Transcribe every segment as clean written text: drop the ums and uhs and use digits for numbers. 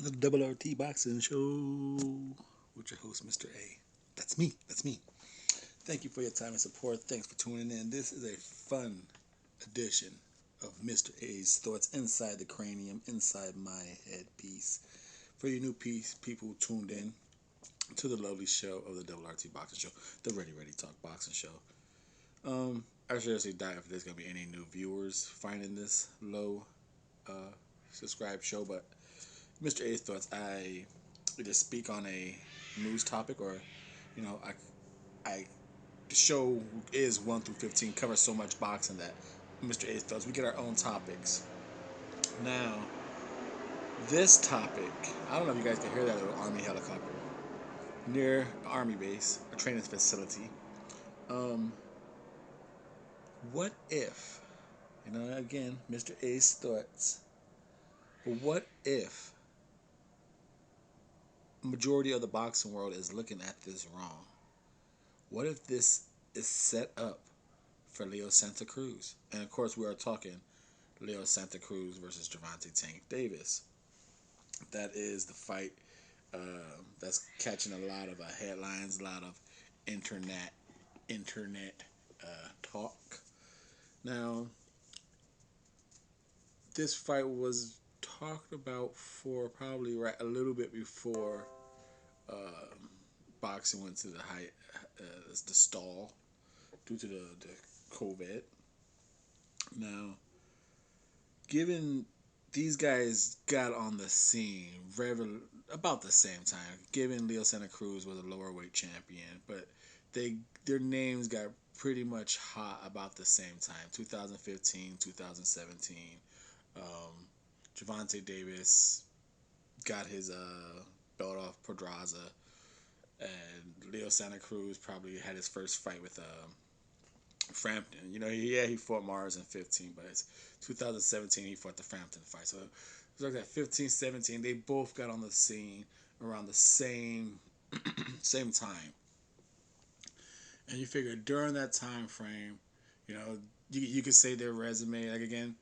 The Double RT Boxing Show with your host, Mr.A. That's me. That's me. Thank you for your time and support. Thanks for tuning in. This is a fun edition of Mr. A's thoughts inside the cranium, inside my headpiece. For you new people tuned in to the lovely show of the Double RT Boxing Show, the Ready Talk Boxing Show. I seriously doubt if there's gonna be any new viewers finding this low subscribe show, but Mr. A's thoughts. I either speak on a news topic or, you know, I the show is 1 through 15 covers so much boxing that Mr. A's thoughts. We get our own topics. Now, this topic, I don't know if you guys can hear that little Army helicopter near Army base, a training facility. Um, what if, again, Mr. A's thoughts. But what if majority of the boxing world is looking at this wrong? What if this is set up for Leo Santa Cruz? And of course, we are talking Leo Santa Cruz versus Gervonta Tank Davis. That is the fight that's catching a lot of headlines, a lot of internet talk. Now, this fight was talked about for probably right a little bit before boxing went to the stall due to the COVID. Now, given these guys got on the scene about the same time, given Leo Santa Cruz was a lower weight champion, but their names got pretty much hot about the same time, 2015, 2017. Um, Gervonta Davis got his belt off Pedraza, and Leo Santa Cruz probably had his first fight with Frampton. He fought Mars in 15, but it's 2017 he fought the Frampton fight. So it was like that 15, 17. They both got on the scene around the same time. And you figure during that time frame, you know, you could say their resume, like again,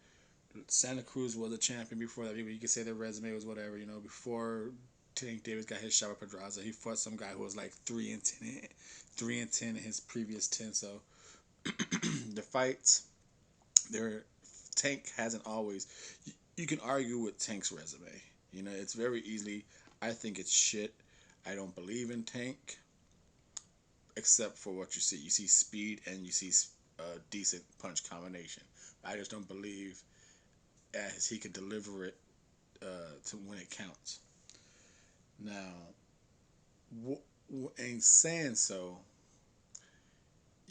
Santa Cruz was a champion before that. You could say their resume was whatever, before Tank Davis got his shot with Pedraza, he fought some guy who was like 3-10, 3-10 in his previous 10. So the fights, their Tank hasn't always. You can argue with Tank's resume. It's very easily. I think it's shit. I don't believe in Tank, except for what you see. You see speed and you see a decent punch combination. I just don't believe as he could deliver it to when it counts. Now, in saying so,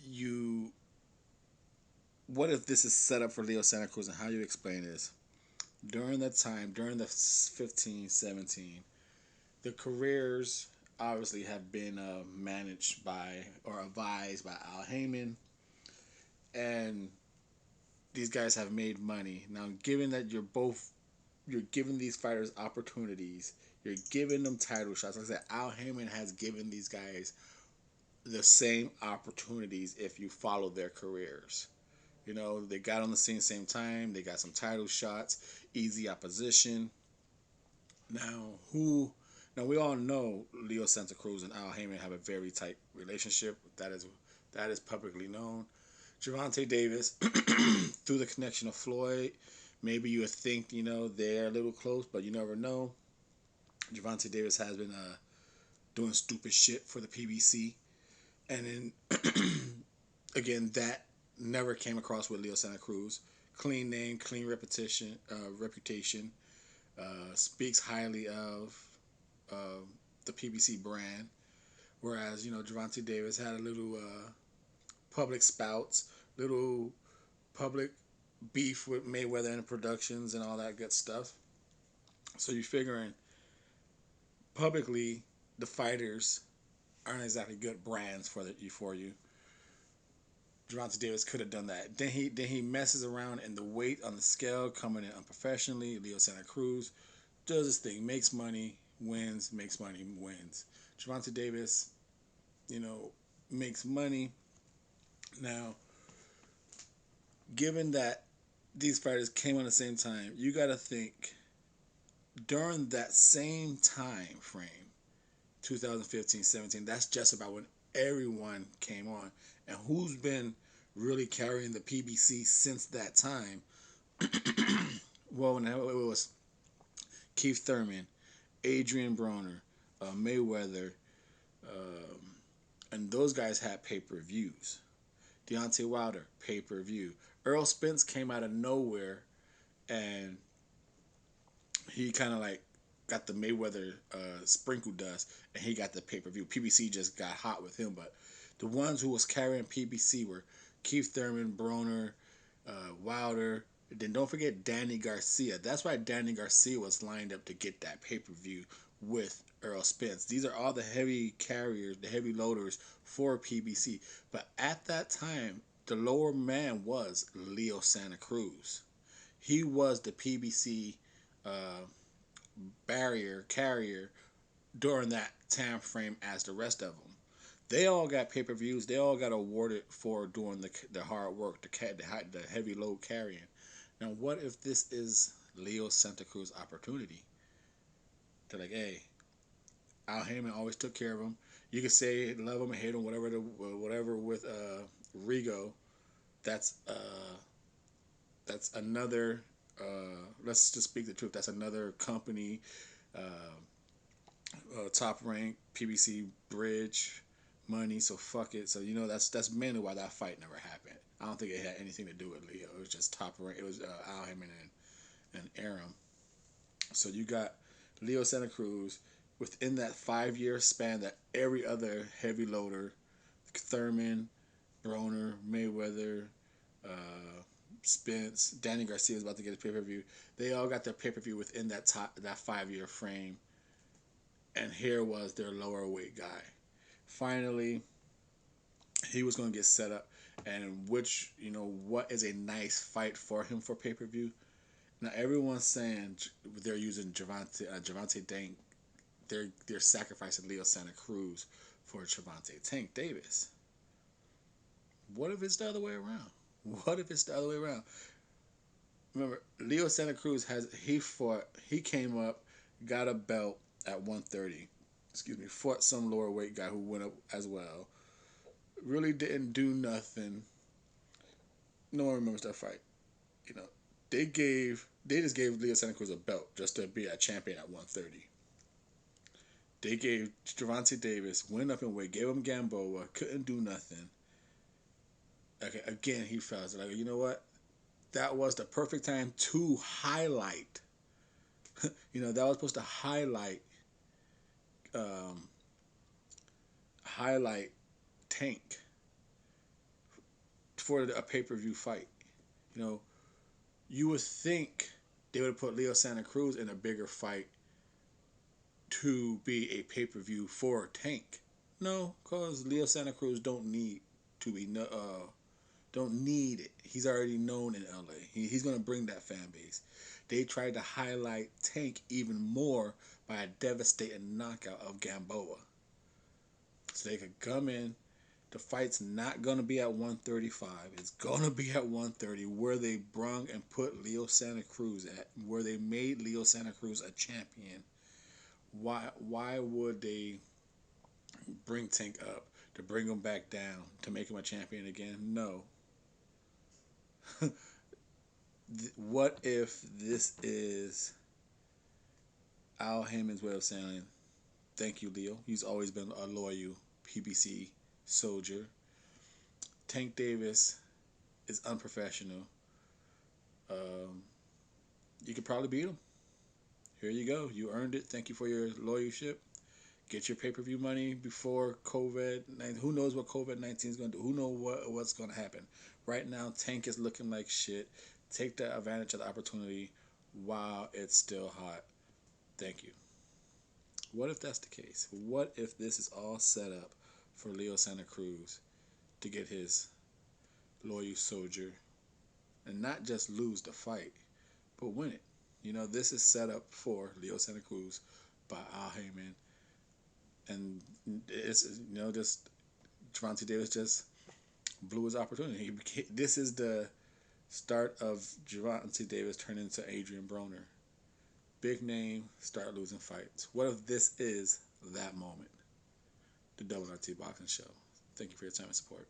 you what if this is set up for Leo Santa Cruz, and how you explain this? During that time, during the 15, 17, the careers obviously have been managed by or advised by Al Heyman, and these guys have made money. Now, given that you're giving these fighters opportunities, you're giving them title shots. Like I said, Al Heyman has given these guys the same opportunities if you follow their careers. They got on the scene same time. They got some title shots, easy opposition. Now, Now we all know Leo Santa Cruz and Al Heyman have a very tight relationship. That is publicly known. Gervonta Davis, through the connection of Floyd, maybe you would think they're a little close, but you never know. Gervonta Davis has been doing stupid shit for the PBC, and then again that never came across with Leo Santa Cruz. Clean name, clean reputation. Speaks highly of the PBC brand. Whereas Gervonta Davis had a little public spouts, little public beef with Mayweather and Productions and all that good stuff. So you're figuring publicly the fighters aren't exactly good brands for you. Gervonta Davis could have done that. Then he messes around in the weight on the scale, coming in unprofessionally. Leo Santa Cruz does his thing, makes money, wins, makes money, wins. Gervonta Davis, makes money. Now, given that these fighters came on the same time, you got to think during that same time frame, 2015-17, that's just about when everyone came on. And who's been really carrying the PBC since that time? Well, it was Keith Thurman, Adrian Broner, Mayweather, um, and those guys had pay-per-views. Deontay Wilder, pay-per-view. Earl Spence came out of nowhere, and he kind of like got the Mayweather sprinkle dust, and he got the pay-per-view. PBC just got hot with him, but the ones who was carrying PBC were Keith Thurman, Broner, Wilder. Then don't forget Danny Garcia. That's why Danny Garcia was lined up to get that pay-per-view with Earl Spence. These are all the heavy carriers, the heavy loaders for PBC. But at that time, the lower man was Leo Santa Cruz. He was the PBC uh, barrier carrier during that time frame as the rest of them. They all got pay per views. They all got awarded for doing the hard work, the heavy load carrying. Now, what if this is Leo Santa Cruz opportunity? They're like, hey, Al Heyman always took care of him. You can say love him, hate him, whatever with Rigo. That's another. Let's just speak the truth. That's another company, top rank PBC bridge money. So fuck it. So that's mainly why that fight never happened. I don't think it had anything to do with Leo. It was just top rank. It was Al Heyman and Aram. So you got Leo Santa Cruz within that 5 year span that every other heavy loader, Thurman, Broner, Mayweather, uh, Spence, Danny Garcia is about to get a pay per view. They all got their pay per view within that 5 year frame, and here was their lower weight guy. Finally, he was going to get set up, and what is a nice fight for him for pay per view. Now everyone's saying they're using Gervonta Tank. They're sacrificing Leo Santa Cruz for Gervonta Tank Davis. What if it's the other way around? What if it's the other way around? Remember, Leo Santa Cruz he came up, got a belt at 130. Excuse me, fought some lower weight guy who went up as well. Really didn't do nothing. No one remembers that fight. You know, they just gave Leo Santa Cruz a belt just to be a champion at 130. They gave Gervonta Davis, went up in weight, gave him Gamboa, couldn't do nothing. Okay, again he fell. So like, you know what? That was the perfect time to highlight. That was supposed to um, highlight Tank for a pay per view fight. You know, you would think they would have put Leo Santa Cruz in a bigger fight to be a pay per view for Tank. No, cause Leo Santa Cruz to be don't need it. He's already known in LA. He's gonna bring that fan base. They tried to highlight Tank even more by a devastating knockout of Gamboa, so they could come in. The fight's not gonna be at 135. It's gonna be at 130, where they brung and put Leo Santa Cruz at, where they made Leo Santa Cruz a champion. Why would they bring Tank up to bring him back down to make him a champion again? No. What if this is Al Heyman's way of saying thank you, Leo? He's always been a loyal PBC soldier. Tank Davis is unprofessional. Um, you could probably beat him. Here you go. You earned it. Thank you for your loyalship. Get your pay per view money before COVID. Who knows what COVID-19 is going to do? Who knows what's going to happen? Right now, Tank is looking like shit. Take the advantage of the opportunity while it's still hot. Thank you. What if that's the case? What if this is all set up for Leo Santa Cruz to get his loyal soldier and not just lose the fight, but win it? This is set up for Leo Santa Cruz by Al Heyman, and it's just Gervonta Davis just blew his opportunity. This is the start of Gervonta Davis turning into Adrian Broner. big name start losing fights? What if this is that moment? The Double RT Boxing Show. Thank you for your time and support.